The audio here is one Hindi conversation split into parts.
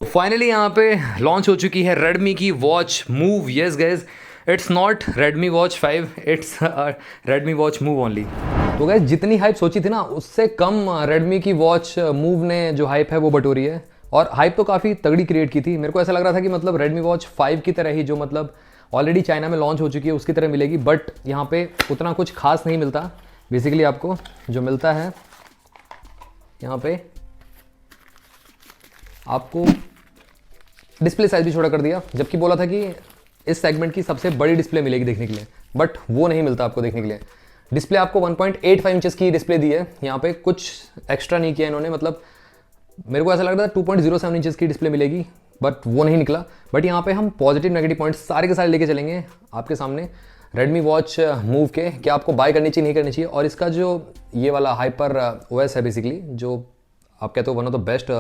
फाइनली यहाँ पे लॉन्च हो चुकी है रेडमी की watch move. Yes guys, it's not Redmi watch 5, it's Redmi watch move only. तो गाइज जितनी हाइप सोची थी ना उससे कम रेडमी की वॉच मूव ने जो हाइप है वो बटोरी है। और हाइप तो काफ़ी तगड़ी क्रिएट की थी। मेरे को ऐसा लग रहा था कि मतलब रेडमी वॉच 5 की तरह ही जो मतलब ऑलरेडी चाइना में लॉन्च हो चुकी है उसकी तरह मिलेगी, बट यहाँ पे उतना कुछ खास नहीं मिलता। बेसिकली आपको जो मिलता है यहाँ पे आपको डिस्प्ले साइज भी छोटा कर दिया, जबकि बोला था कि इस सेगमेंट की सबसे बड़ी डिस्प्ले मिलेगी देखने के लिए, बट वो नहीं मिलता आपको देखने के लिए। डिस्प्ले आपको 1.85 इंचेस की डिस्प्ले दी है, यहाँ पे कुछ एक्स्ट्रा नहीं किया इन्होंने। मतलब मेरे को ऐसा लग रहा था 2.07 इंचेस की डिस्प्ले मिलेगी, बट वो नहीं निकला। बट यहाँ पे हम पॉजिटिव नेगेटिव पॉइंट्स सारे के सारे लेके चलेंगे आपके सामने रेडमी वॉच मूव के, क्या आपको बाय करनी चाहिए नहीं करनी चाहिए, और इसका जो ये वाला हाइपर ओएस है बेसिकली, जो आप कहते हो one of the best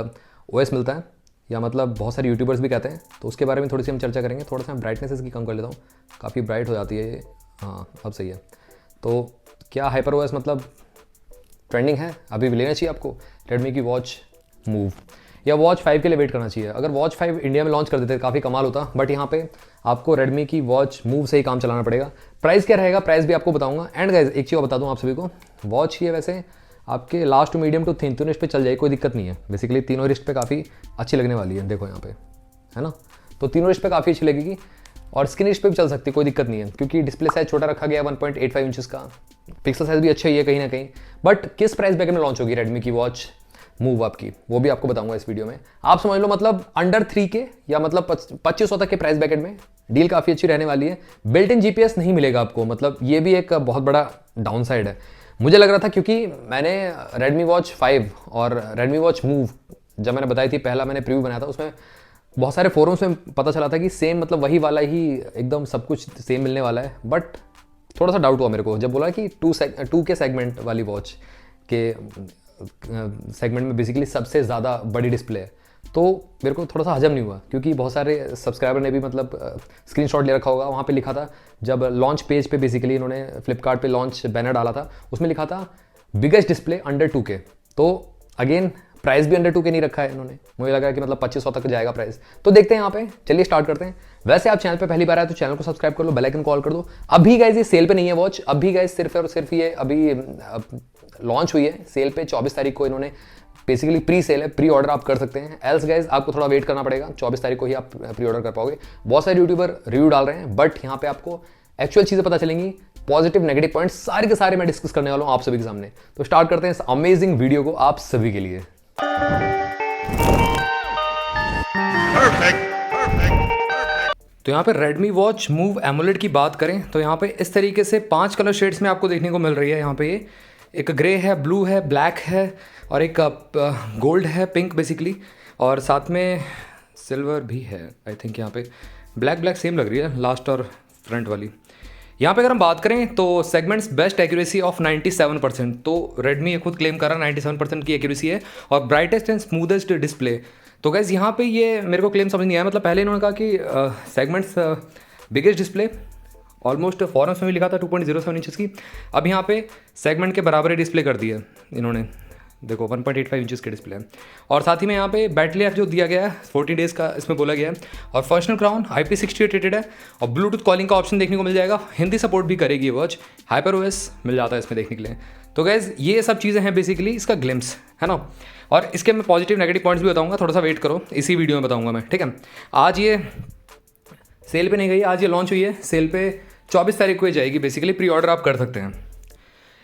OS मिलता है, या मतलब बहुत सारे यूट्यूबर्स भी कहते हैं, तो उसके बारे में थोड़ी सी हम चर्चा करेंगे। थोड़ा सा मैं ब्राइटनेस इसकी कम कर लेता हूँ, काफ़ी ब्राइट हो जाती है ये। हाँ अब सही है। तो क्या हाइपर ओएस मतलब ट्रेंडिंग है, अभी भी लेना चाहिए आपको रेडमी की वॉच मूव, या वॉच 5 के लिए वेट करना चाहिए? अगर वॉच 5 इंडिया में लॉन्च कर देते काफ़ी कमाल होता, बट यहाँ पे आपको रेडमी की वॉच मूव से ही काम चलाना पड़ेगा। प्राइस क्या रहेगा, प्राइस भी आपको बताऊंगा। एंड गाइज एक चीज़ बता दूँ आप सभी को, वॉच ये वैसे आपके last to medium to thin तीनों रिस्ट पे चल जाएगी, कोई दिक्कत नहीं है। बेसिकली तीनों रिस्ट पे काफ़ी अच्छी लगने वाली है, देखो यहाँ पे है ना, तो तीनों रिस्ट पे काफ़ी अच्छी लगेगी, और स्क्रीन रिस्ट पे भी चल सकती है, कोई दिक्कत नहीं है, क्योंकि डिस्प्ले साइज छोटा रखा गया 1.85 इंचेस का। पिक्सल साइज भी अच्छा ही है कहीं ना कहीं। बट किस प्राइस बैकेट में लॉन्च होगी रेडमी की वॉच मूव आपकी, वो भी आपको बताऊंगा इस वीडियो में। आप समझ लो मतलब अंडर 3 के या मतलब 2500 तक के प्राइस बैकेट में डील काफ़ी अच्छी रहने वाली है। बिल्ट इन जीपीएस नहीं मिलेगा आपको, मतलब ये भी एक बहुत बड़ा डाउन साइड है मुझे लग रहा था, क्योंकि मैंने रेडमी वॉच 5 और रेडमी वॉच मूव जब मैंने बताई थी, पहला मैंने प्रीव्यू बनाया था, उसमें बहुत सारे फोरम्स में पता चला था कि सेम मतलब वही वाला ही एकदम सब कुछ सेम मिलने वाला है। बट थोड़ा सा डाउट हुआ मेरे को जब बोला कि 2 के सेगमेंट वाली वॉच के सेगमेंट में बेसिकली सबसे ज़्यादा बड़ी डिस्प्ले है, तो मेरे को थोड़ा सा हजम नहीं हुआ, क्योंकि बहुत सारे सब्सक्राइबर ने भी मतलब स्क्रीनशॉट ले रखा होगा। वहाँ पे लिखा था जब लॉन्च पेज पे बेसिकली इन्होंने फ्लिपकार्ट पे लॉन्च बैनर डाला था, उसमें लिखा था बिगेस्ट डिस्प्ले अंडर 2K। तो अगेन प्राइस भी अंडर 2K नहीं रखा है इन्होंने, मुझे लगा कि मतलब 2500 तक जाएगा प्राइस। तो देखते हैं यहाँ पे, चलिए स्टार्ट करते हैं। वैसे आप चैनल पे पहली बार आए तो चैनल को सब्सक्राइब कर लो, बेल आइकन कॉल कर दो। अभी गाइज ये सेल पे नहीं है वॉच, अभी गाइज सिर्फ और सिर्फ ये अभी लॉन्च हुई है सेल पे 24 तारीख को इन्होंने, बेसिकली प्री सेल है, प्री ऑर्डर आप कर सकते हैं। एल्स गाइज आपको थोड़ा वेट करना पड़ेगा, 24 तारीख को ही आप प्री ऑर्डर कर पाओगे। बहुत सारे यूट्यूबर रिव्यू डाल रहे हैं, बट यहाँ पे आपको एक्चुअल चीज़ें पता चलेंगी, पॉजिटिव नेगेटिव पॉइंट्स सारे के सारे मैं डिस्कस करने वाला हूँ आप सभी के सामने। तो स्टार्ट करते हैं इस अमेजिंग वीडियो को आप सभी के लिए। तो यहाँ पे रेडमी वॉच मूव एमोलेड की बात करें तो यहाँ पे इस तरीके से 5 कलर शेड्स में आपको देखने को मिल रही है। यहाँ पे ये एक ग्रे है, ब्लू है, ब्लैक है, और एक गोल्ड है, पिंक बेसिकली, और साथ में सिल्वर भी है आई थिंक। यहाँ पे ब्लैक ब्लैक सेम लग रही है लास्ट और फ्रंट वाली। यहाँ पे अगर हम बात करें तो सेगमेंट्स बेस्ट एक्यूरेसी ऑफ 97%, तो रेडमी ये खुद क्लेम कर रहा है 97% की एक्यूरेसी है, और ब्राइटेस्ट एंड स्मूदेस्ट डिस्प्ले। तो गैस यहाँ पे ये मेरे को क्लेम समझ नहीं आया, मतलब पहले इन्होंने कहा कि segments biggest display, almost forums में भी लिखा था 2.07 इंचेस की, अब यहाँ पे सेगमेंट के बराबर ही डिस्प्ले कर दी है इन्होंने, देखो 1.85 इंचेस की डिस्प्ले है। और साथ ही में यहाँ पे बैटरी लाइफ जो दिया गया है 14 डेज़ का इसमें बोला गया है, और फंक्शनल क्राउन IP68 रेटेड है, और ब्लूटूथ कॉलिंग का ऑप्शन देखने को मिल जाएगा, हिंदी सपोर्ट भी करेगी ये वॉच, हाइपर ओएस मिल जाता है इसमें देखने के लिए। तो गैस ये सब चीज़ें हैं बेसिकली इसका ग्लिम्स, है ना। और इसके मैं पॉजिटिव नेगेटिव पॉइंट्स भी बताऊँगा, थोड़ा सा वेट करो, इसी वीडियो में बताऊँगा मैं, ठीक है। आज ये सेल पे नहीं गई, आज ये लॉन्च हुई है सेल पे, 24 तारीख को ही जाएगी बेसिकली, प्री ऑर्डर आप कर सकते हैं।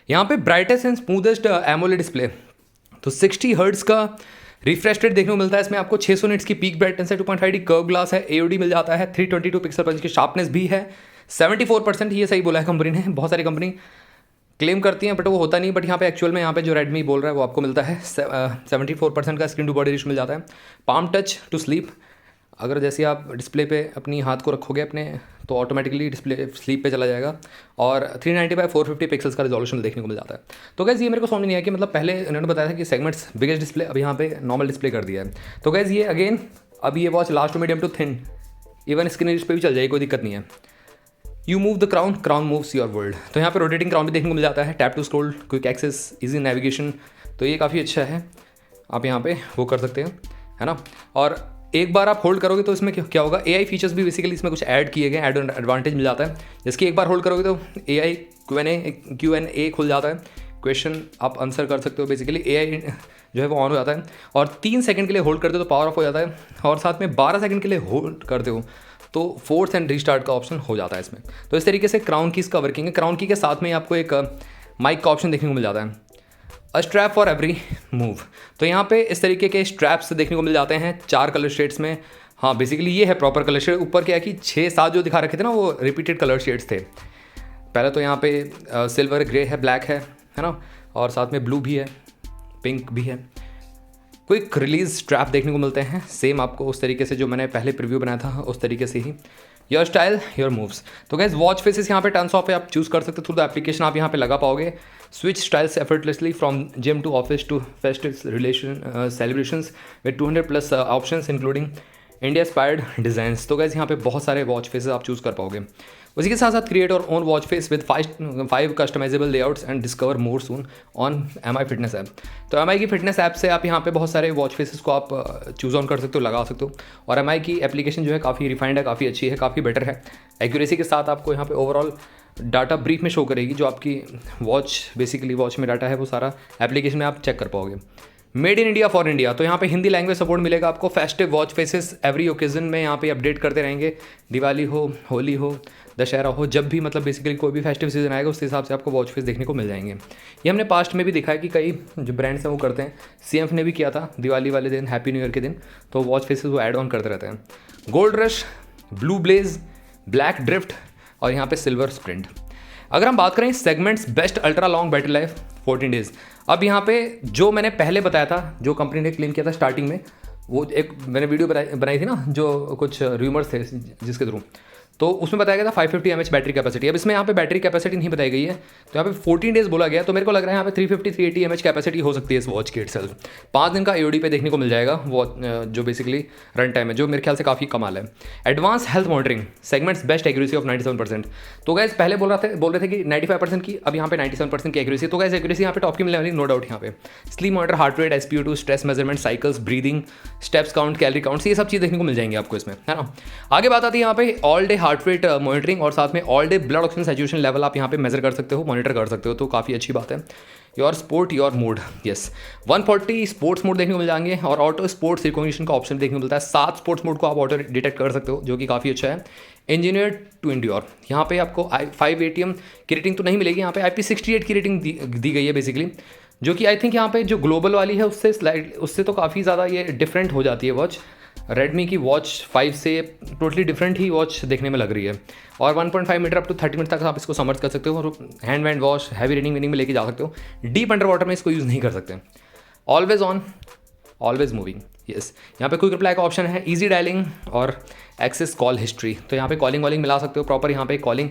यहाँ पे brightest and smoothest AMOLED display, तो 60 हर्ट्ज का रिफ्रेश रेट देखने को मिलता है इसमें आपको, 600 निट्स की पीक ब्राइटनेस है, 2.5D कर्व ग्लास है, AOD मिल जाता है, 322 पिक्सल पंच की शार्पनेस भी है, 74% ये सही बोला है कंपनी ने। बहुत सारी कंपनी क्लेम करती हैं बट वो होता नहीं, बट यहाँ पे एक्चुअल में यहाँ पे जो रेडमी बोल रहा है वो आपको मिलता है 74% का स्क्रीन टू बॉडी रेशियो मिल जाता है। पाम टच टू स्लीप, अगर जैसे आप डिस्प्ले पे अपनी हाथ को रखोगे अपने तो ऑटोमेटिकली डिस्प्ले स्लीप पे चला जाएगा, और 390x450 पिक्सल्स का रिजोल्यूशन देखने को मिल जाता है। तो गैस ये मेरे को समझ नहीं आया कि मतलब पहले इन्होंने बताया था कि सेगमेंट्स बिगेस्ट डिस्प्ले, अब यहाँ पे नॉर्मल डिस्प्ले कर दिया है। तो गैस ये अगेन अब ये watch last to medium to thin, even screen wrist पे भी चल जाएगी, कोई दिक्कत नहीं है। You move the crown, crown moves your world, तो यहाँ पे रोटेटिंग क्राउन भी देखने को मिल जाता है, tap to scroll, quick access, easy navigation, तो ये काफ़ी अच्छा है, आप यहाँ पे वो कर सकते हैं, है ना। और एक बार आप होल्ड करोगे तो इसमें क्या होगा, AI फीचर्स भी बेसिकली इसमें कुछ ऐड किए गए, ऐड एडवांटेज मिल जाता है। जिसकी एक बार होल्ड करोगे तो AI Q&A खुल जाता है, क्वेश्चन आप आंसर कर सकते हो। बेसिकली AI जो है वो ऑन हो जाता है, और 3 सेकंड के लिए होल्ड करते हो तो पावर ऑफ हो जाता है, और साथ में 12 सेकंड के लिए होल्ड करते हो तो फोर्स एंड रीस्टार्ट का ऑप्शन हो जाता है इसमें। तो इस तरीके से क्राउन कीज का वर्किंग है। क्राउन की के साथ में आपको एक माइक का ऑप्शन देखने को मिल जाता है, अ स्ट्रैप फॉर एवरी मूव। तो यहाँ पे इस तरीके के स्ट्रैप्स देखने को मिल जाते हैं 4 कलर शेड्स में। हाँ बेसिकली ये है प्रॉपर कलर शेड। ऊपर क्या है कि 6-7 जो दिखा रखे थे ना वो रिपीटेड कलर शेड्स थे। पहले तो यहाँ पे सिल्वर, ग्रे है, ब्लैक है ना, और साथ में ब्लू भी है, पिंक भी है। क्विक रिलीज स्ट्रैप देखने को मिलते हैं, सेम आपको उस तरीके से जो मैंने पहले प्रीव्यू बनाया था उस तरीके से ही। Your style your moves. तो गाइस वॉच फेसेस यहाँ पे टर्न्स ऑफ है, आप चूज कर सकते हो थ्रू द एप्लीकेशन, आप यहाँ पे लगा पाओगे। Switch styles effortlessly from gym to office to festive relation celebrations with 200+ options including India inspired designs. तो गाइस यहाँ पे बहुत सारे वॉच फेसेस आप चूज़ कर पाओगे। उसी के साथ साथ create our own watch face with 5 customisable layouts and discover more soon on MI fitness app. तो MI की फिटनेस ऐप से आप यहाँ पे बहुत सारे वॉच फेसेस को आप चूज़ ऑन कर सकते हो, लगा सकते हो। और MI की एप्लीकेशन जो है काफ़ी रिफाइंड है, काफ़ी अच्छी है, काफ़ी बेटर है। एक्यूरेसी के साथ आपको यहाँ पे ओवरऑल डाटा ब्रीफ में शो करेगी, जो आपकी वॉच बेसिकली वॉच में डाटा है वो सारा एप्लीकेशन में आप चेक कर पाओगे। Made in India for India. तो यहाँ पे हिंदी लैंग्वेज सपोर्ट मिलेगा आपको। Festive watch faces every occasion में यहाँ पे अपडेट करते रहेंगे। दिवाली हो, होली हो, दशहरा हो, जब भी मतलब बेसिकली कोई भी फेस्टिव सीजन आएगा उस हिसाब से आपको वॉच फेस देखने को मिल जाएंगे। ये हमने पास्ट में भी देखा है कि कई जो ब्रांड्स हैं वो करते हैं। CF ने भी किया था दिवाली वाले दिन, हैप्पी न्यू ईयर के दिन, तो वॉच फेसेस वो ऐड ऑन करते रहते हैं। Gold rush, blue blaze, black drift और यहाँ पे सिल्वर स्प्रिंट। अगर हम बात करें segments best ultra long battery life 14 days. अब यहाँ पे जो मैंने पहले बताया था, जो कंपनी ने क्लेम किया था स्टार्टिंग में, वो एक मैंने वीडियो बनाई थी ना, जो कुछ र्यूमर्स थे जिसके थ्रू, तो उसमें बताया गया था 550 mAh बैटरी कैपेसिटी। अब इसमें यहाँ पे बैटरी कैपेसिटी नहीं बताई गई है, तो यहाँ पे 14 डेज बोला गया। तो मेरे को लग रहा है यहाँ पे 350-380 mAh कैपेसिटी हो सकती है इस वॉच की इटसेल्फ। 5 दिन का AOD पे देखने को मिल जाएगा वो, जो बेसिकली रन टाइम है, जो मेरे ख्याल से काफ़ी कमाल है। Advance health monitoring segments best accuracy of 97%। तो गैस पहले बोल रहे थे कि 95% की, अब यहाँ पे 97% की एक्यूरेसी। तो गैस एक्यूरेसी यहाँ पे टॉप की मिलने वाली, नो डाउट। यहाँ पे sleep monitor, heart rate, SpO2, stress measurement, cycles, breathing, steps count, calorie count, ये सब चीज़ देखने को मिल जाएंगी आपको इसमें, है ना। आगे बात आती है यहाँ पे all day heart rate monitoring, और साथ में all day blood oxygen saturation level आप यहाँ पे मेजर कर सकते हो, मॉनिटर कर सकते हो, तो काफ़ी अच्छी बात है। Your sport your mood, yes 140 sports mode देखने को मिल जाएंगे, और ऑटो स्पोर्ट्स रिकॉग्निशन का ऑप्शन देखने को मिलता है। 7 स्पोर्ट्स मोड को आप ऑटो डिटेक्ट कर सकते हो, जो कि काफ़ी अच्छा है। इंजीनियर टू इंड्योर, यहाँ पे आपको 5 ATM की रेटिंग तो नहीं मिलेगी, यहाँ पे IP68 की रेटिंग दी गई है बेसिकली, जो कि आई थिंक यहाँ पे जो ग्लोबल वाली है उससे तो काफ़ी ज़्यादा ये डिफरेंट हो जाती है वॉच। रेडमी की वॉच 5 से टोटली डिफरेंट ही वॉच देखने में लग रही है। और 1.5 मीटर अप टू 30 मिनट तक आप इसको समर्थ कर सकते हो, और हैंड वॉश, हैवी रीडिंग में लेके जा सकते हो। डीप अंडर वाटर में इसको यूज़ नहीं कर सकते। Always on, always moving, yes. यहाँ पे क्विक रिप्लाई का ऑप्शन है, ईजी डायलिंग और एक्सेस कॉल हिस्ट्री। तो यहाँ पे कॉलिंग वॉलिंग मिला सकते हो प्रॉपर। यहाँ पे कॉलिंग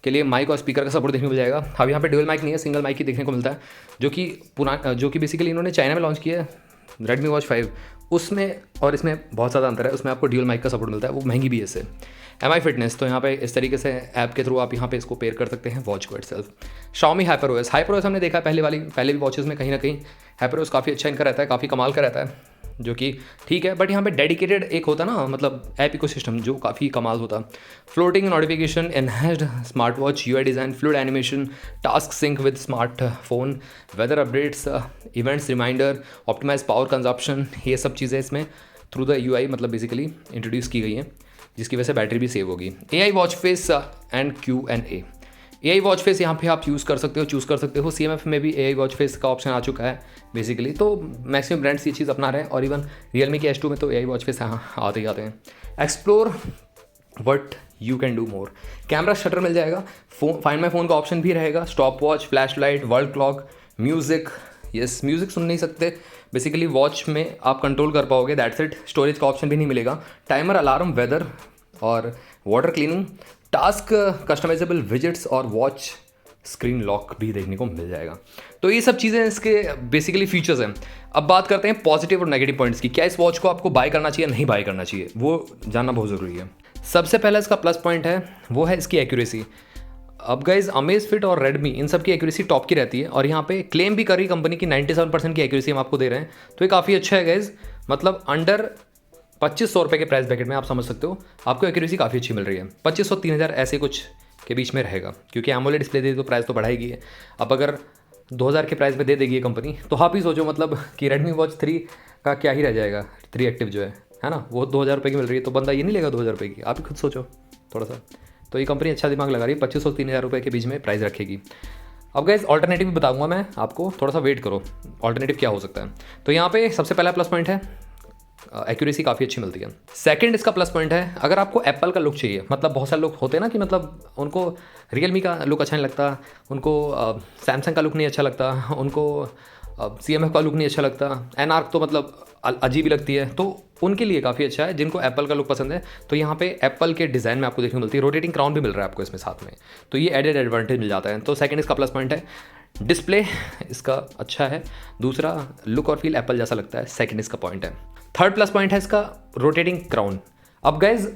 के लिए माइक और स्पीकर का सपोर्ट देखने को मिल जाएगा। अब यहाँ पे ड्यूअल माइक नहीं है, सिंगल माइक ही देखने को मिलता है, जो कि बेसिकली इन्होंने चाइना में लॉन्च किया है रेडमी वॉच 5, उसमें और इसमें बहुत ज़्यादा अंतर है। उसमें आपको ड्यूअल माइक का सपोर्ट मिलता है, वो महंगी भी है इससे। MI फिटनेस, तो यहाँ पे इस तरीके से ऐप के थ्रू आप यहाँ पे इसको पेयर कर सकते हैं वॉच को इटसेल्फ। Xiaomi HyperOS हमने देखा पहले भी वॉचेस में कहीं ना कहीं HyperOS काफ़ी अच्छा इनका रहता है, काफ़ी कमाल का रहता है, जो कि ठीक है। बट यहाँ पे डेडिकेटेड एक होता ना, मतलब ऐप इकोसिस्टम, जो काफ़ी कमाल होता। Floating notification, enhanced smart watch, UI design, fluid animation, task sync with smartphone, weather updates, events reminder, optimise power consumption, ये सब चीज़ें इसमें थ्रू द UI मतलब बेसिकली इंट्रोड्यूस की गई हैं, जिसकी वजह से बैटरी भी सेव होगी। AI watch face and Q&A। AI watch face यहाँ पे आप चूज़ कर सकते हो। CMF में भी AI वॉच फेस का ऑप्शन आ चुका है बेसिकली, तो मैक्सिमम ब्रांड्स ये चीज़ अपना रहे हैं, और इवन Realme के S2 में तो AI वॉच फेस आते ही आते हैं। Explore what you can do more, camera shutter मिल जाएगा, फाइंड माई फोन का ऑप्शन भी रहेगा, stop watch, flash light, world clock, music, yes music सुन नहीं सकते बेसिकली, वॉच में आप कंट्रोल कर पाओगे, दैट्स इट। स्टोरेज का ऑप्शन भी नहीं मिलेगा। टाइमर, अलार्म, वेदर और water cleaning, task, customisable widgets और वॉच स्क्रीन लॉक भी देखने को मिल जाएगा। तो ये सब चीज़ें इसके बेसिकली फीचर्स हैं। अब बात करते हैं पॉजिटिव और नेगेटिव पॉइंट्स की। क्या इस वॉच को आपको बाय करना चाहिए, नहीं बाय करना चाहिए, वो जानना बहुत ज़रूरी है। सबसे पहला इसका प्लस पॉइंट है वो है इसकी एक्यूरेसी। अब गाइज अमेज़फिट और रेडमी इन सब की एक्यूरेसी टॉप की रहती है, और यहाँ पे क्लेम भी करी कंपनी की 97% की एक्यूरेसी हम आपको दे रहे हैं, तो ये काफ़ी अच्छा है गाइज। मतलब अंडर ₹2500 के प्राइस ब्रैकेट में आप समझ सकते हो आपको एक्यूरेसी काफ़ी अच्छी मिल रही है। 2500-3000 ऐसे कुछ के बीच में रहेगा, क्योंकि एमोलेड डिस्प्ले दे तो प्राइस तो बढ़ाएगी है। अब अगर 2000 के प्राइस पे दे देगी ये कंपनी, तो आप ही सोचो मतलब कि Redmi Watch 3 का क्या ही रह जाएगा। 3 एक्टिव जो है ना, वो 2000 की मिल रही है, तो बंदा ये नहीं लेगा 2000 की। आप ही खुद सोचो थोड़ा सा। तो ये कंपनी अच्छा दिमाग लगा रही है, 2500-3000 के बीच में प्राइस रखेगी। अब गाइस ऑल्टरनेटिव भी बताऊंगा मैं आपको, थोड़ा सा वेट करो ऑल्टरनेटिव क्या हो सकता है। तो यहाँ पे सबसे पहला प्लस पॉइंट है एक्यूरेसी काफ़ी अच्छी मिलती है। सेकंड इसका प्लस पॉइंट है, अगर आपको एप्पल का लुक चाहिए, मतलब बहुत सारे लोग होते हैं ना कि मतलब उनको रियलमी का लुक अच्छा नहीं लगता, उनको सैमसंग का लुक नहीं अच्छा लगता, उनको CMF का लुक नहीं अच्छा लगता, एनार्क तो मतलब अजीब ही लगती है, तो उनके लिए काफ़ी अच्छा है जिनको एप्पल का लुक पसंद है। तो यहाँ पे एप्पल के डिज़ाइन में आपको देखने को मिलती है, रोटेटिंग क्राउन भी मिल रहा है आपको इसमें साथ में, तो ये एडेड एडवांटेज मिल जाता है। तो सेकंड इसका प्लस पॉइंट है। डिस्प्ले इसका अच्छा है, दूसरा लुक और फील एप्पल जैसा लगता है, सेकंड इसका पॉइंट है। थर्ड प्लस पॉइंट है इसका रोटेटिंग क्राउन। अब गाइज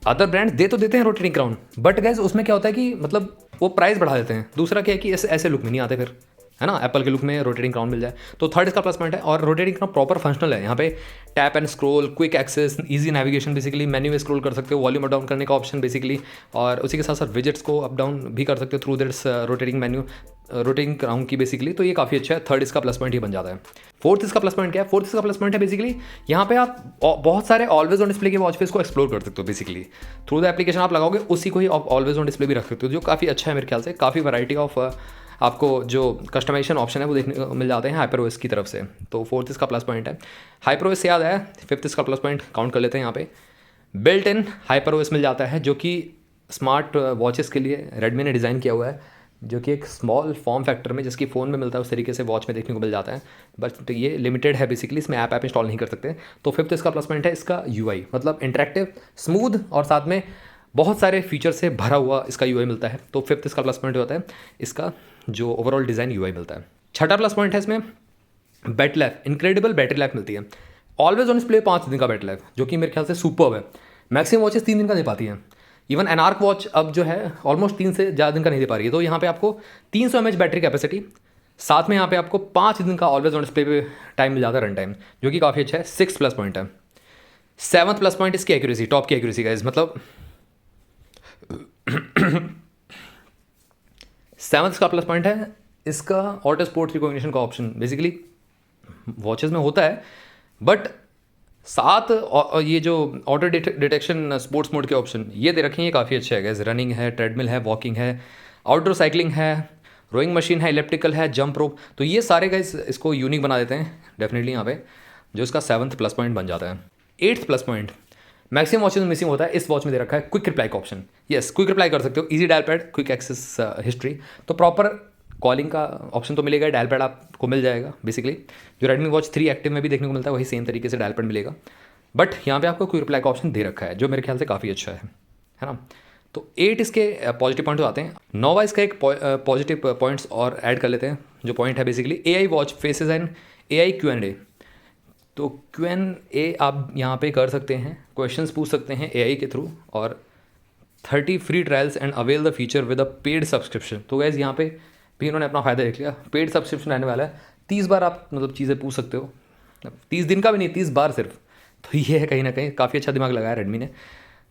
अदर ब्रांड दे तो देते हैं रोटेटिंग क्राउन, बट गाइज उसमें क्या होता है कि मतलब वो प्राइस बढ़ा देते हैं। दूसरा क्या है कि ऐसे लुक में नहीं आते फिर, है ना, एप्पल के लुक में रोटेटिंग क्राउन मिल जाए। तो थर्ड इसका प्लस पॉइंट है। और रोटेटिंग क्राउन प्रॉपर फंक्शनल है, यहाँ पे tap and scroll, quick access, easy navigation, basically menu में स्क्रॉल कर सकते हो, वॉल्यूम अप डाउन करने का ऑप्शन बेसिकली, और उसी के साथ साथ विजेट्स को अप डाउन भी कर सकते हो through this rotating menu, rotating crown की बेसिकली। तो ये काफ़ी अच्छा है, थर्ड इसका प्लस पॉइंट ये बन जाता है। फोर्थ इसका प्लस पॉइंट क्या है? फोर्थ इसका प्लस पॉइंट है बेसिकली यहाँ पे आप बहुत सारे ऑलवेज ऑन डिस्प्ले के वॉच फेस को एक्सप्लोर कर सकते हो। बेसिकली थ्रू द एप्लीकेशन आप लगाओगे उसी को ही आप ऑलवेज ऑन डिस्प्ले भी रख सकते हो, जो काफ़ी अच्छा है मेरे ख्याल से। काफ़ी वैरायटी ऑफ आपको जो कस्टमाइजेशन ऑप्शन है वो देखने को मिल जाते हैं HyperOS की तरफ से। तो फोर्थ इसका प्लस पॉइंट है। HyperOS से याद है, फिफ्थ इसका प्लस पॉइंट काउंट कर लेते हैं यहाँ पे। बिल्ट इन HyperOS मिल जाता है, जो कि स्मार्ट वॉचेस के लिए रेडमी ने डिज़ाइन किया हुआ है, जो कि एक स्मॉल फॉर्म फैक्टर में जिसकी फ़ोन में मिलता है उस तरीके से वॉच में देखने को मिल जाता है। बट ये लिमिटेड है बेसिकली, इसमें ऐप इंस्टॉल नहीं कर सकते। तो फिफ्थ इसका प्लस पॉइंट है इसका UI, मतलब इंटरेक्टिव, स्मूथ और साथ में बहुत सारे फीचर से भरा हुआ इसका UI मिलता है। तो फिफ्थ इसका प्लस पॉइंट होता है इसका जो ओवरऑल डिज़ाइन UI मिलता है। छठा प्लस पॉइंट है इसमें battery life, incredible battery life मिलती है। ऑलवेज ऑन डिस्प्ले 5 दिन का बैटरी लाइफ, जो कि मेरे ख्याल से सुपर्ब है। मैक्सिमम वॉचेस 3 दिन का दे पाती हैं। इवन एनार्क वॉच अब जो है ऑलमोस्ट 3 से ज़्यादा दिन का नहीं दे पा रही है। तो यहाँ पे आपको 300 mAh बैटरी कैपेसिटी, साथ में यहाँ पे आपको 5 दिन का ऑलवेज ऑन डिस्प्ले पे टाइम मिल जाता है, रन टाइम, जो कि काफ़ी अच्छा है। 6 प्लस पॉइंट है। 7th प्लस पॉइंट इसकी एक्यूरेसी, टॉप की एक्यूरेसी गाइस, मतलब 7th का प्लस पॉइंट है इसका ऑटो स्पोर्ट्स रिकॉग्निशन का ऑप्शन। बेसिकली वॉचेस में होता है, बट साथ ये जो ऑटो डिटेक्शन स्पोर्ट्स मोड के ऑप्शन ये दे रखे हैं, ये काफ़ी अच्छे है गाइस। रनिंग है, ट्रेडमिल है, वॉकिंग है, आउटडोर साइकिलिंग है, रोइंग मशीन है, इलेक्ट्रिकल है, जंप रोप, तो ये सारे गाइस इसको यूनिक बना देते हैं डेफिनेटली यहाँ पे, जो इसका 7th प्लस पॉइंट बन जाता है। 8th plus point, maximum watches में मिसिंग होता है, इस वॉच में दे रखा है क्विक रिप्लाई का ऑप्शन। यस, क्विक रिप्लाई कर सकते हो, easy dial pad, quick access history. तो प्रॉपर कॉलिंग का ऑप्शन तो मिलेगा, डायल पैड आपको मिल जाएगा बेसिकली, जो Redmi Watch 3 एक्टिव में भी देखने को मिलता है वही सेम तरीके से डायल पैड मिलेगा। बट यहाँ पे आपको क्विक रिप्लाई का ऑप्शन दे रखा है, जो मेरे ख्याल से काफ़ी अच्छा है ना। तो 8 इसके पॉजिटिव पॉइंट आते हैं। 9वां इसका एक पॉजिटिव पॉइंट्स और ऐड कर लेते हैं, जो पॉइंट है basically AI watch faces and AI Q&A। तो Q&A आप यहाँ पे कर सकते हैं, क्वेश्चंस पूछ सकते हैं AI के थ्रू, और 30 free trials and avail the feature with a paid subscription. तो गैस यहाँ पे भी इन्होंने अपना फ़ायदा देख लिया, पेड सब्सक्रिप्शन रहने वाला है। 30 बार आप मतलब चीज़ें पूछ सकते हो, 30 दिन का भी नहीं, 30 बार सिर्फ। तो ये है कहीं ना कहीं काफ़ी अच्छा दिमाग लगाया रेडमी ने।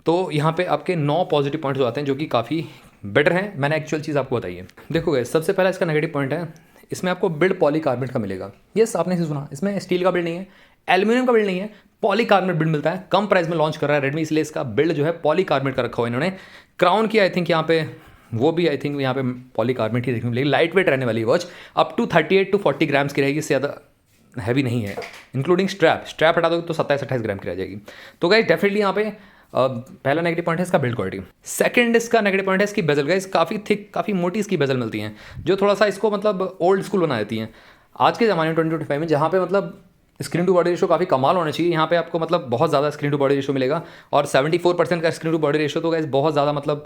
तो यहाँ पे आपके 9 पॉजिटिव पॉइंट्स आते हैं, जो कि काफ़ी बेटर हैं। मैंने एक्चुअल चीज़ आपको बताई है। देखो गैस, सबसे पहला इसका नेगेटिव पॉइंट है, इसमें आपको बिल्ड पॉलीकार्बोनेट का मिलेगा। यस, आपने इसे सुना, इसमें स्टील का बिल्ड नहीं है, एल्यूमिनियम का बिल्ड नहीं है, पॉलीकार्बोनेट बिल्ड मिलता है। कम प्राइस में लॉन्च कर रहा है रेडमी, इसलिए इसका बिल्ड जो है पॉलीकार्बोनेट का रखा हुआ है इन्होंने। क्राउन की आई थिंक यहाँ पे वो भी आई थिंक यहाँ पे पॉलीकार्बोनेट ही देखने को मिलेगी। लाइट वेट रहने वाली watch, up to 38 to 40 grams की रहेगी, इससे ज़्यादा हैवी नहीं है। इंक्लूडिंग स्ट्रैप हटा दोगे तो 27-28 ग्राम की रह जाएगी। तो गाइस डेफिनेटली यहाँ पे पहला नेगेटिव पॉइंट है इसका बिल्ड क्वालिटी। सेकंड इसका नेगेटिव पॉइंट है इसकी बेजल। गाइस काफ़ी थिक, काफ़ी मोटी इसकी बेजल मिलती हैं, जो थोड़ा सा इसको मतलब ओल्ड स्कूल बना देती हैं। आज के ज़माने में 2025 में जहाँ पे मतलब स्क्रीन टू बॉडी रेशो काफ़ी कमाल होना चाहिए, यहाँ पे आपको मतलब बहुत ज़्यादा स्क्रीन टू बॉडी रेशो मिलेगा। और 74% का स्क्रीन टू बॉडी रेशो, तो गाइस बहुत ज़्यादा मतलब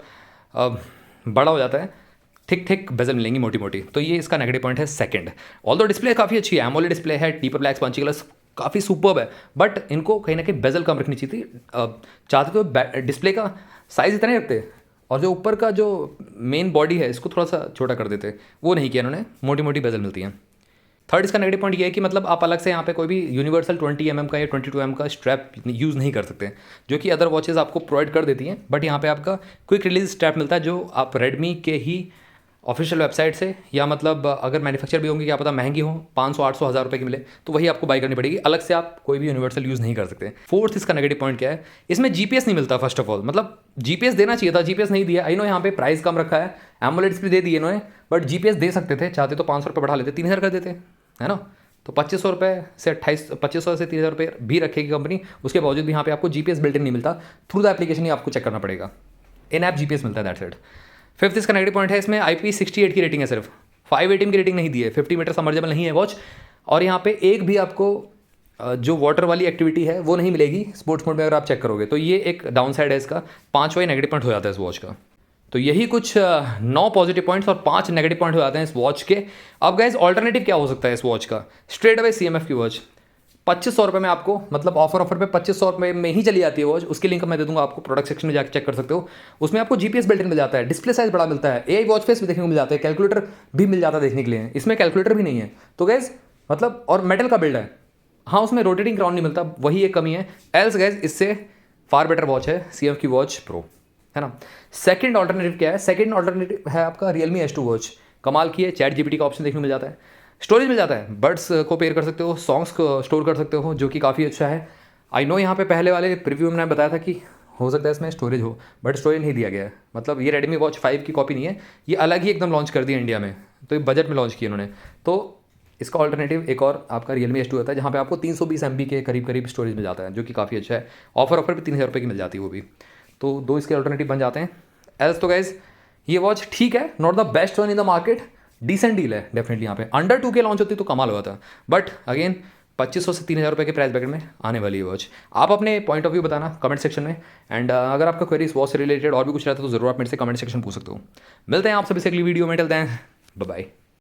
बड़ा हो जाता है। थिक बेजल मिलेंगी मोटी मोटी, तो ये इसका नेगेटिव पॉइंट है सेकंड। ऑल्दो डिस्प्ले काफ़ी अच्छी है, एमोलेड डिस्प्ले है, टी पर ब्लैक पंची ग्लास काफ़ी सुपर्ब है, बट इनको कहीं ना कहीं बेजल कम रखनी चाहिए थी। चाहते तो डिस्प्ले का साइज़ इतना ही रखते, और जो ऊपर का जो मेन बॉडी है इसको थोड़ा सा छोटा कर देते, वो नहीं किया इन्होंने, मोटी मोटी बेजल मिलती हैं। थर्ड इसका नेगेटिव पॉइंट ये है कि मतलब आप अलग से यहाँ पे कोई भी यूनिवर्सल 20 mm का या 22 mm का स्ट्रैप यूज़ नहीं कर सकते, जो कि अदर वॉचेज़ आपको प्रोवाइड कर देती हैं। बट यहाँ पे आपका क्विक रिलीज स्ट्रैप मिलता है, जो आप रेडमी के ही ऑफिशियल वेबसाइट से, या मतलब अगर मैन्युफैक्चर भी होंगे, क्या पता महंगी हो, 500, 800, 1000 रुपये की मिले, तो वही आपको बाई करनी पड़ेगी। अलग से आप कोई भी यूनिवर्सल यूज़ नहीं कर सकते। फोर्थ इसका नेगेटिव पॉइंट क्या है, इसमें जीपीएस नहीं मिलता। फर्स्ट ऑफ ऑल मतलब जीपीएस देना चाहिए था, जीपीएस नहीं दिया। आई नो यहाँ पे प्राइस कम रखा है, एमोलेड डिस्प्ले दे दिए इन्होंने, बट जीपीएस दे सकते थे, चाहते तो 500 रुपये बढ़ा लेते, 3000 कर देते, है ना। तो 2500 रुपये से 2500 से 3000 रुपये भी रखेगी कंपनी, उसके बावजूद भी यहाँ पे आपको जीपीएस बिल्ट इन नहीं मिलता। थ्रू द एप्लीकेशन ही आपको चेक करना पड़ेगा। इन ऐप जीपीएस मिलता है, दैट्स इट। फिफ्थ इसका नेगेटिव पॉइंट है, इसमें IP68 की रेटिंग है, सिर्फ 518 की रेटिंग नहीं दी है। 50 मीटर सबमर्जेबल नहीं है वॉच, और यहाँ पे एक भी आपको जो वाटर वाली एक्टिविटी है वो नहीं मिलेगी स्पोर्ट्स मोड में अगर आप चेक करोगे, तो ये एक डाउन साइड है इसका। 5 वही नेगेटिव पॉइंट हो जाता है इस वॉच का। तो यही कुछ 9 पॉजिटिव पॉइंट्स और 5 नेगेटिव पॉइंट हो जाते हैं इस वॉच के। अब गाइस ऑल्टरनेटिव क्या हो सकता है इस वॉच का? स्ट्रेट अवे CMF की वॉच 2500 रुपये में आपको, मतलब ऑफर पे 2500 रुपये में ही चली जाती है वॉच। उसकी लिंक मैं दे दूंगा आपको, प्रोडक्ट सेक्शन में जाकर चेक कर सकते हो। उसमें आपको जीपीएस बिल्ट इन मिल जाता है, डिस्प्ले साइज बड़ा मिलता है, AI वॉच फेस भी देखने को मिल जाता है, कैलकुलेटर भी मिल जाता है देखने के लिए। इसमें कैलकुलेटर भी नहीं है, तो गैस मतलब, और मेटल का बिल्ड है। हाँ, उसमें रोटेटिंग क्राउन नहीं मिलता, वही एक कमी है। एल्स गैस इससे फार बेटर वॉच है CMF की वॉच प्रो, है ना। सेकंड ऑल्टरनेटिव क्या है? सेकंड ऑल्टरनेटिव है आपका Realme S2 वॉच। कमाल की है, चैट GPT का ऑप्शन देखने को मिल जाता है, स्टोरेज मिल जाता है, बड्स को पेयर कर सकते हो, सॉन्ग्स को स्टोर कर सकते हो, जो कि काफ़ी अच्छा है। आई नो यहाँ पे पहले वाले प्रीव्यू में मैंने बताया था कि हो सकता है इसमें स्टोरेज हो, बट स्टोरेज नहीं दिया गया है। मतलब ये Redmi Watch 5 की कॉपी नहीं है, ये अलग ही एकदम लॉन्च कर दिया इंडिया में, तो ये बजट में लॉन्च किया उन्होंने। तो इसका ऑल्टरनेटिव एक और आपका Realme S2 होता है, जहाँ पे आपको 320 MB के करीब स्टोरेज मिल जाता है, जो कि काफ़ी अच्छा है। ऑफर भी 3000 रुपये की मिल जाती है वो भी। तो 2 इसके ऑल्टरनेटिव बन जाते हैं। एल्स तो गाइज ये वॉच ठीक है, not the best one in the market, decent deal है डेफिनेटली। यहाँ पे अंडर 2K लॉन्च होती तो कमाल हुआ था, बट अगेन 2500 से 3000 रुपये के प्राइस ब्रैकेट में आने वाली है वॉच। आप अपने पॉइंट ऑफ व्यू बताना कमेंट सेक्शन में, एंड अगर आपका क्वेरी इस वॉच से रिलेटेड और भी कुछ रहता है तो जरूर आप मेरे से कमेंट सेक्शन पूछ सकते हो। मिलते हैं आप सभी से अगली वीडियो में, टिल देन बाय बाय।